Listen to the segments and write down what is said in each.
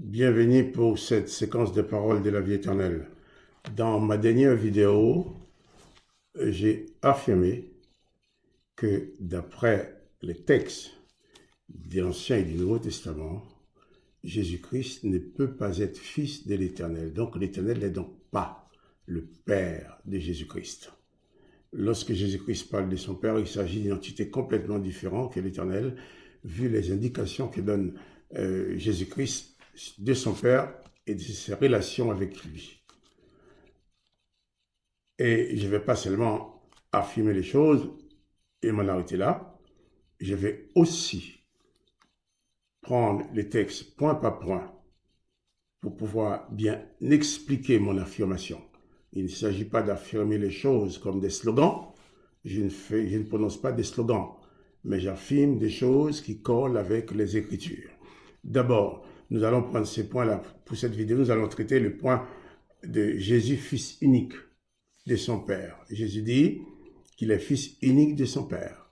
Bienvenue pour cette séquence de paroles de la vie éternelle. Dans ma dernière vidéo, j'ai affirmé que d'après les textes de l'Ancien et du Nouveau Testament, Jésus-Christ ne peut pas être fils de l'Éternel. Donc l'Éternel n'est donc pas le Père de Jésus-Christ. Lorsque Jésus-Christ parle de son Père, il s'agit d'une entité complètement différente que l'Éternel, vu les indications que donne Jésus-Christ de son Père et de ses relations avec lui. Et je ne vais pas seulement affirmer les choses et m'en arrêter là, je vais aussi prendre les textes point par point pour pouvoir bien expliquer mon affirmation. Il ne s'agit pas d'affirmer les choses comme des slogans, je ne prononce pas des slogans, mais j'affirme des choses qui collent avec les Écritures. D'abord, nous allons prendre ces points-là. Pour cette vidéo, nous allons traiter le point de Jésus, fils unique de son Père. Jésus dit qu'il est fils unique de son Père.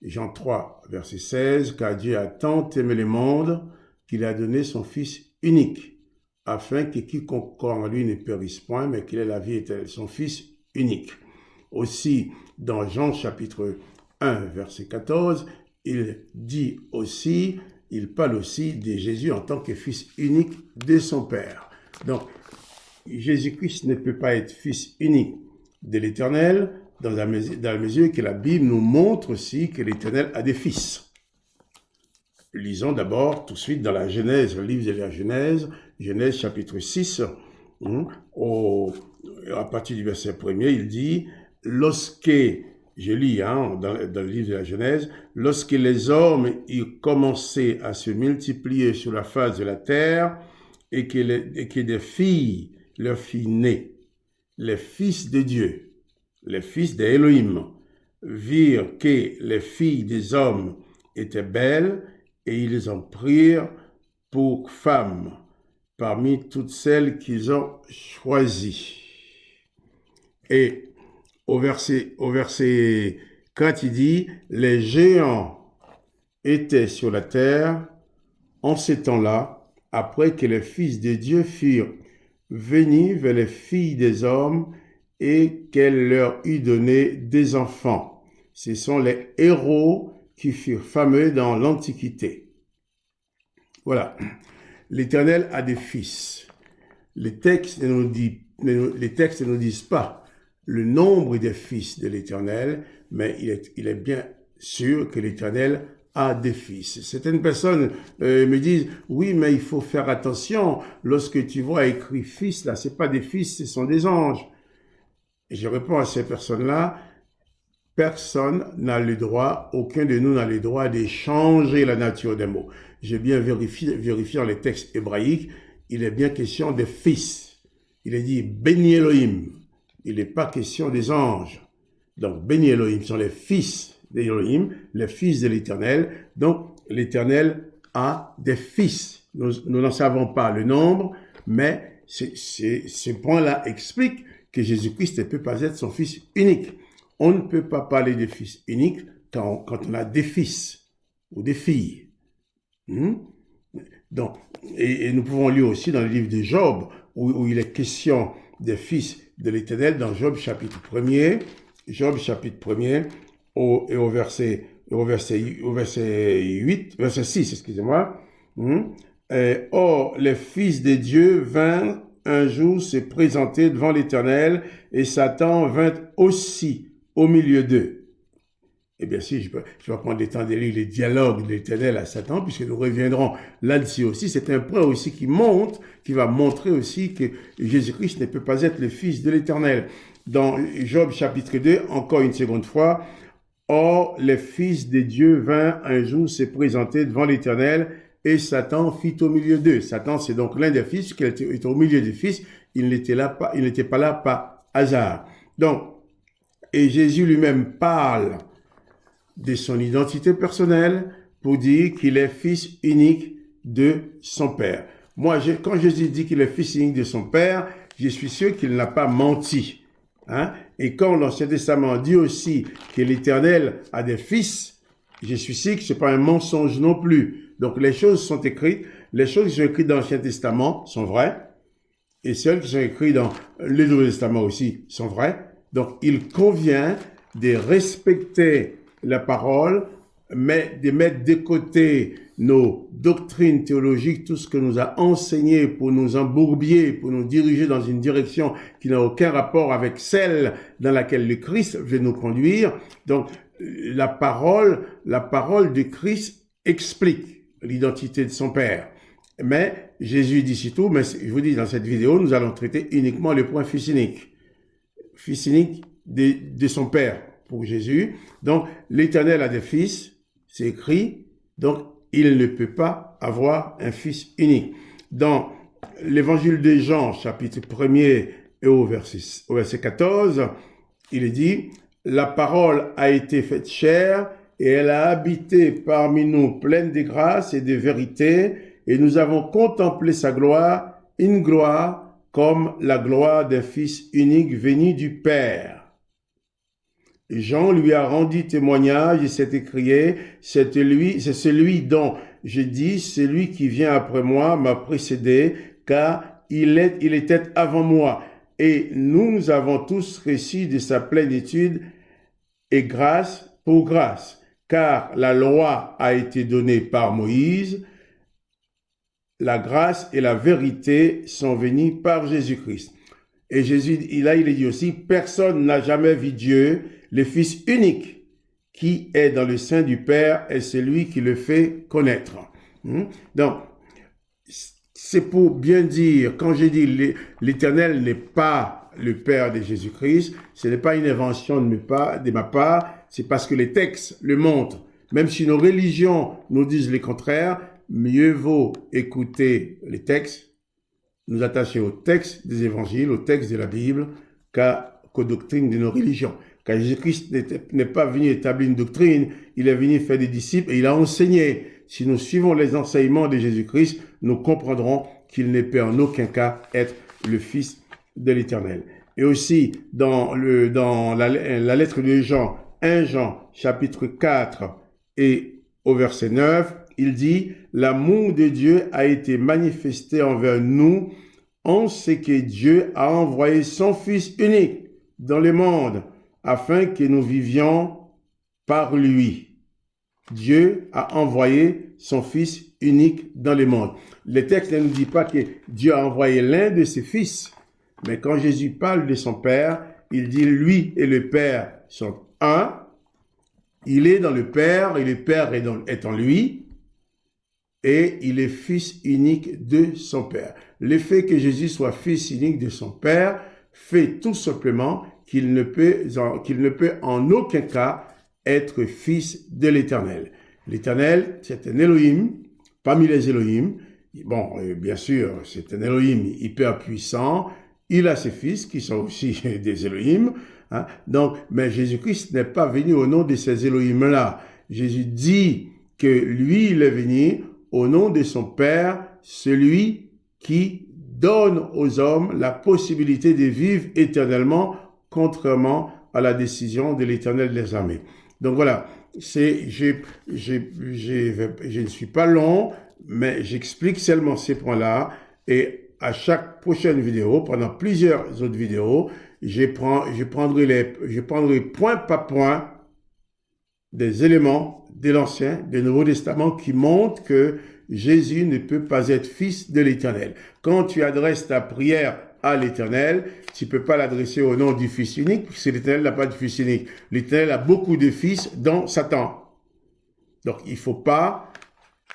Jean 3, verset 16, « Car Dieu a tant aimé le monde qu'il a donné son Fils unique, afin que quiconque croit en lui ne périsse point, mais qu'il ait la vie éternelle. » Son Fils unique. Aussi, dans Jean chapitre 1, verset 14, il parle aussi de Jésus en tant que fils unique de son Père. Donc, Jésus-Christ ne peut pas être fils unique de l'Éternel dans la mesure que la Bible nous montre aussi que l'Éternel a des fils. Lisons d'abord tout de suite dans la Genèse, le livre de la Genèse, Genèse chapitre 6, à partir du verset 1er, il dit « Lorsque » je lis dans le livre de la Genèse, « Lorsque les hommes eurent commencé à se multiplier sur la face de la terre et que des filles, leurs filles nées, les fils de Dieu, les fils d'Élohim, virent que les filles des hommes étaient belles et ils les en prirent pour femmes parmi toutes celles qu'ils ont choisies. » Et au verset 4, il dit « Les géants étaient sur la terre en ces temps-là, après que les fils de Dieu furent venus vers les filles des hommes et qu'elle leur eut donné des enfants. » Ce sont les héros qui furent fameux dans l'Antiquité. Voilà. L'Éternel a des fils. Les textes ne nous disent pas le nombre des fils de l'Éternel, mais il est bien sûr que l'Éternel a des fils. Certaines personnes me disent, oui, mais il faut faire attention, lorsque tu vois écrit fils, là, c'est pas des fils, ce sont des anges. Et je réponds à ces personnes-là, personne n'a le droit, aucun de nous n'a le droit de changer la nature des mots. J'ai bien vérifié dans les textes hébraïques, il est bien question de fils. Il est dit, béni Elohim. Il n'est pas question des anges. Donc, béni Elohim sont les fils d'Elohim, les fils de l'Éternel. Donc, l'Éternel a des fils. Nous n'en savons pas le nombre, mais ce point-là explique que Jésus-Christ ne peut pas être son fils unique. On ne peut pas parler de fils unique quand on a des fils ou des filles. Donc, et nous pouvons lire aussi dans le livre de Job, où il est question des fils de l'Éternel dans Job chapitre 1er, au verset 6, excusez-moi. Or, les fils de Dieu vinrent un jour se présenter devant l'Éternel et Satan vint aussi au milieu d'eux. Et bien si, je vais prendre le temps de lire les dialogues de l'Éternel à Satan, puisque nous reviendrons là-dessus aussi. C'est un point aussi qui va montrer aussi que Jésus-Christ ne peut pas être le Fils de l'Éternel. Dans Job chapitre 2, encore une seconde fois, « Or, les fils de Dieu vinrent un jour se présenter devant l'Éternel, et Satan fit au milieu d'eux. » Satan, c'est donc l'un des fils, qui était au milieu des fils. Il n'était pas là par hasard. Donc, et Jésus lui-même parle de son identité personnelle pour dire qu'il est fils unique de son Père. Moi, quand Jésus dit qu'il est fils unique de son Père, je suis sûr qu'il n'a pas menti. Et quand l'Ancien Testament dit aussi que l'Éternel a des fils, je suis sûr que ce n'est pas un mensonge non plus. Donc les choses sont écrites les choses qui sont écrites dans l'Ancien Testament sont vraies, et celles qui sont écrites dans le Nouveau Testament aussi sont vraies. Donc, il convient de respecter la parole, mais de mettre de côté nos doctrines théologiques, tout ce que nous a enseigné pour nous embourbier, pour nous diriger dans une direction qui n'a aucun rapport avec celle dans laquelle le Christ veut nous conduire. Donc, la parole de Christ explique l'identité de son Père. Mais Jésus dit c'est tout, mais je vous dis, dans cette vidéo, nous allons traiter uniquement le point fils unique. Fils unique de son Père pour Jésus. Donc, l'Éternel a des fils, c'est écrit, donc il ne peut pas avoir un fils unique. Dans l'évangile de Jean, chapitre 1er et au verset 14, il est dit, la parole a été faite chair et elle a habité parmi nous pleine de grâce et de vérité, et nous avons contemplé sa gloire, une gloire comme la gloire d'un fils unique venu du Père. Jean lui a rendu témoignage et s'est écrié, c'est celui dont je dis, celui qui vient après moi m'a précédé, car il était avant moi. Et nous avons tous reçu de sa plénitude et grâce pour grâce, car la loi a été donnée par Moïse, la grâce et la vérité sont venues par Jésus-Christ. Et Jésus, il est dit aussi, personne n'a jamais vu Dieu, le Fils unique qui est dans le sein du Père est celui qui le fait connaître. Donc, c'est pour bien dire, quand j'ai dit l'Éternel n'est pas le Père de Jésus-Christ, ce n'est pas une invention de ma part, c'est parce que les textes le montrent. Même si nos religions nous disent le contraire, mieux vaut écouter les textes, nous attacher aux textes des évangiles, aux textes de la Bible, qu'aux doctrines de nos religions. Car Jésus-Christ n'est pas venu établir une doctrine, il est venu faire des disciples et il a enseigné. Si nous suivons les enseignements de Jésus-Christ, nous comprendrons qu'il ne peut en aucun cas être le Fils de l'Éternel. Et aussi, dans la lettre de Jean, 1 Jean, chapitre 4 et au verset 9, il dit « L'amour de Dieu a été manifesté envers nous en ce que Dieu a envoyé son Fils unique dans le monde, afin que nous vivions par lui. » Dieu a envoyé son Fils unique dans le monde. Le texte ne nous dit pas que Dieu a envoyé l'un de ses fils, mais quand Jésus parle de son Père, il dit lui et le Père sont un. Il est dans le Père et le Père est en lui. Et il est fils unique de son Père. Le fait que Jésus soit fils unique de son Père fait tout simplement qu'il ne peut en aucun cas être fils de l'Éternel. L'Éternel, c'est un Elohim, parmi les Elohim. Bon, bien sûr, c'est un Elohim hyper puissant. Il a ses fils qui sont aussi des Elohim. Hein? Donc, mais Jésus-Christ n'est pas venu au nom de ces Elohim-là. Jésus dit que lui, il est venu au nom de son Père, celui qui donne aux hommes la possibilité de vivre éternellement, contrairement à la décision de l'Éternel des armées. Donc voilà, je ne suis pas long, mais j'explique seulement ces points-là, et à chaque prochaine vidéo, pendant plusieurs autres vidéos, je prendrai point par point des éléments de l'Ancien, du Nouveau Testament qui montrent que Jésus ne peut pas être fils de l'Éternel. Quand tu adresses ta prière à l'Éternel, tu ne peux pas l'adresser au nom du Fils unique, puisque l'Éternel n'a pas de Fils unique. L'Éternel a beaucoup de fils, dont Satan. Donc, il ne faut pas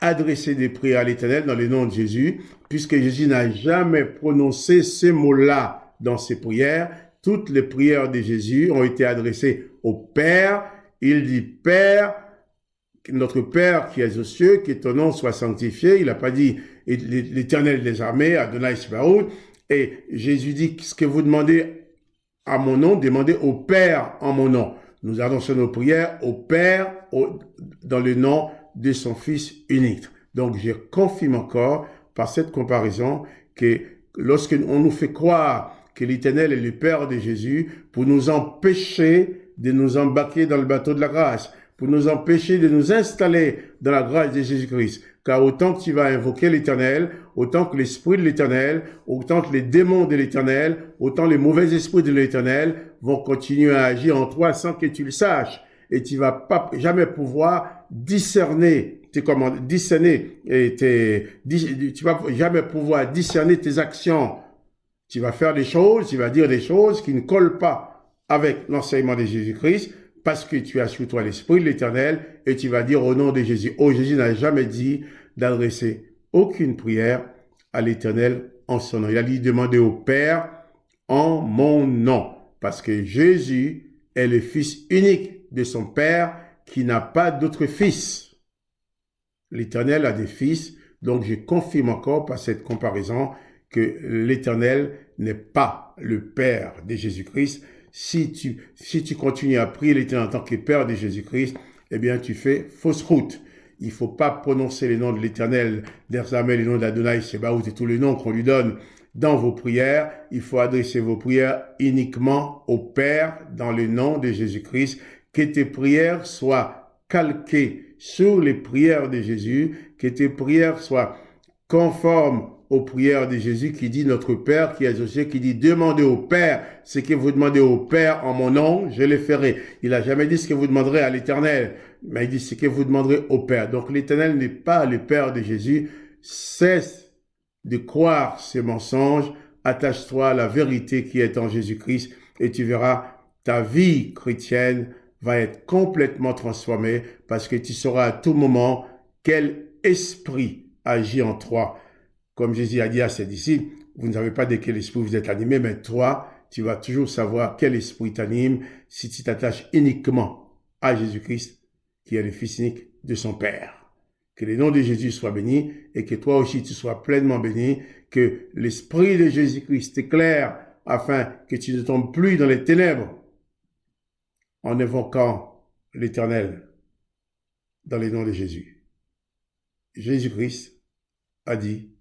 adresser des prières à l'Éternel dans le nom de Jésus, puisque Jésus n'a jamais prononcé ces mots-là dans ses prières. Toutes les prières de Jésus ont été adressées au Père. Il dit « Père », notre Père qui est aux cieux, que ton nom soit sanctifié. Il n'a pas dit l'Éternel des armées, Adonai Sabaoth. Et Jésus dit, ce que vous demandez à mon nom, demandez au Père en mon nom. Nous adressons nos prières au Père dans le nom de son Fils unique. Donc, je confirme encore par cette comparaison que lorsqu'on nous fait croire que l'Éternel est le Père de Jésus, pour nous empêcher de nous embarquer dans le bateau de la grâce, pour nous empêcher de nous installer dans la grâce de Jésus-Christ, car autant que tu vas invoquer l'Éternel, autant que l'Esprit de l'Éternel, autant que les démons de l'Éternel, autant les mauvais esprits de l'Éternel vont continuer à agir en toi sans que tu le saches. Et tu vas pas jamais pouvoir discerner tu vas jamais pouvoir discerner tes actions. Tu vas faire des choses, tu vas dire des choses qui ne collent pas avec l'enseignement de Jésus-Christ parce que tu as sur toi l'Esprit de l'Éternel et tu vas dire au nom de Jésus. Oh, Jésus n'a jamais dit d'adresser aucune prière à l'Éternel en son nom. Il a dit demander au Père en mon nom parce que Jésus est le Fils unique de son Père qui n'a pas d'autre fils. L'Éternel a des fils, donc je confirme encore par cette comparaison que l'Éternel n'est pas le Père de Jésus-Christ. Si tu continues à prier l'Éternel en tant que Père de Jésus-Christ, eh bien tu fais fausse route. Il ne faut pas prononcer les noms de l'Éternel, d'Erzamel, les noms d'Adonai, Sebaoth et tous les noms qu'on lui donne dans vos prières. Il faut adresser vos prières uniquement au Père dans le nom de Jésus-Christ. Que tes prières soient calquées sur les prières de Jésus, que tes prières soient conformes aux prières de Jésus qui dit notre Père qui est aux cieux, qui dit demandez au Père ce que vous demandez au Père en mon nom, je le ferai. Il n'a jamais dit ce que vous demanderez à l'Éternel, mais il dit ce que vous demanderez au Père. Donc l'Éternel n'est pas le Père de Jésus. Cesse de croire ces mensonges, attache-toi à la vérité qui est en Jésus-Christ et tu verras ta vie chrétienne va être complètement transformée parce que tu sauras à tout moment quel esprit agit en toi. Comme Jésus a dit à ses disciples, vous ne savez pas de quel esprit vous êtes animé, mais toi, tu vas toujours savoir quel esprit t'anime si tu t'attaches uniquement à Jésus-Christ, qui est le Fils unique de son Père. Que le nom de Jésus soit béni et que toi aussi tu sois pleinement béni, que l'esprit de Jésus-Christ t'éclaire afin que tu ne tombes plus dans les ténèbres en évoquant l'Éternel dans le nom de Jésus. Jésus-Christ a dit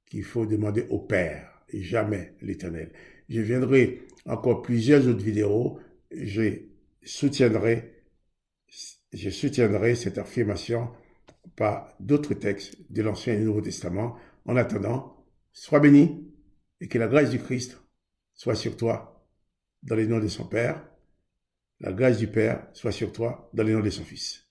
qu'il faut demander au Père et jamais l'Éternel. Je viendrai encore plusieurs autres vidéos. Je soutiendrai cette affirmation par d'autres textes de l'Ancien et du Nouveau Testament. En attendant, sois béni et que la grâce du Christ soit sur toi dans le nom de son Père. La grâce du Père soit sur toi dans le nom de son Fils.